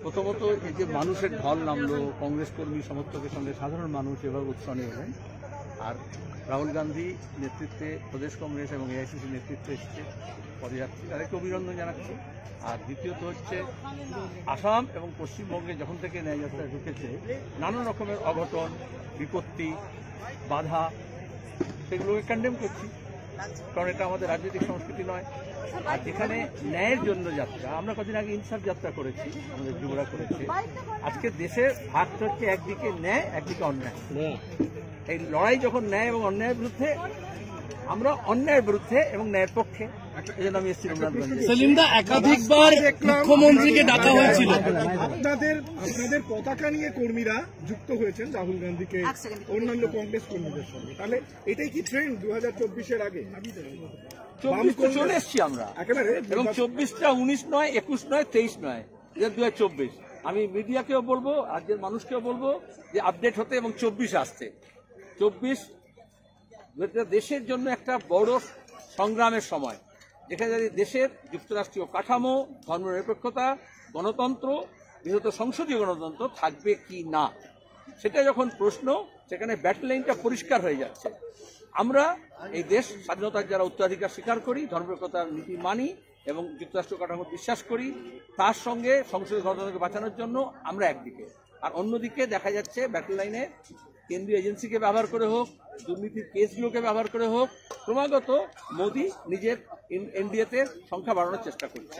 প্রথমত এই যে মানুষের ঢল নামলো, কংগ্রেস কর্মী সমর্থকের সঙ্গে সাধারণ মানুষ এভাবে উৎসাহ এলেন, আর রাহুল গান্ধী নেতৃত্বে প্রদেশ কংগ্রেস এবং এআইসিসি নেতৃত্বে এসেছে পদযাত্রী, তাদেরকে অভিনন্দন জানাচ্ছি। আর দ্বিতীয়ত হচ্ছে আসাম এবং পশ্চিমবঙ্গে যখন থেকে ন্যায়যাত্রা ঢুকেছে নানান রকমের অঘটন, বিপত্তি, বাধা, সেগুলোকে কন্ডেম করছি, কারণ এটা আমাদের রাজনৈতিক সংস্কৃতি নয়। আর যেখানে ন্যায়ের জন্য যাত্রা, আমরা কদিন আগে ইনসাফ যাত্রা করেছি, আমাদের যুবরা করেছে। আজকে দেশের ভাগ হচ্ছে একদিকে ন্যায়, একদিকে অন্যায়। এই লড়াই যখন ন্যায় এবং অন্যায়ের বিরুদ্ধে, আমরা অন্যায়ের বিরুদ্ধে এবং ন্যায়ের পক্ষে। এই জন্য আমি এসেছি রঘুনাথগঞ্জে। সেলিমদা, একাধিকবার মুখ্যমন্ত্রীকে ডাকা হয়েছিল, আপনাদের পতাকা নিয়ে কর্মীরা যুক্ত হয়েছেন রাহুল গান্ধীকে অন্যান্য কংগ্রেস কর্মীদের সঙ্গে, তাহলে এটাই কি ট্রেন্ড 2024-এর আগে? 24 চলে এসছি আমরা একেবারে, এবং 24টা 19 নয়, 21 নয়, 23 নয়, 2024। আমি মিডিয়াকেও বলবো, রাজ্যের মানুষকেও বলবো যে আপডেট হতে এবং 24 আসতে। 24 দেশের জন্য একটা বড় সংগ্রামের সময়, যেখানে দেশের যুক্তরাষ্ট্রীয় কাঠামো, ধর্মনিরপেক্ষতা, গণতন্ত্র, বিশেষত সংসদীয় গণতন্ত্র থাকবে কি না, সেটা যখন প্রশ্ন, সেখানে ব্যাটল লাইনটা পরিষ্কার হয়ে যাচ্ছে। আমরা এই দেশ স্বাধীনতার যারা উত্তরাধিকার স্বীকার করি, ধর্মনিরপেক্ষতার নীতি মানি এবং যুক্তরাষ্ট্র কাঠামো বিশ্বাস করি, তার সঙ্গে সংসদীয় গণতন্ত্রকে বাঁচানোর জন্য আমরা একদিকে, আর অন্যদিকে দেখা যাচ্ছে ব্যাটল লাইনে কেন্দ্রীয় এজেন্সিকে ব্যবহার করে হোক, দুর্নীতির কেসগুলোকে ব্যবহার করে হোক, ক্রমাগত মোদি নিজের এনডিএতে সংখ্যা বাড়ানোর চেষ্টা করছে।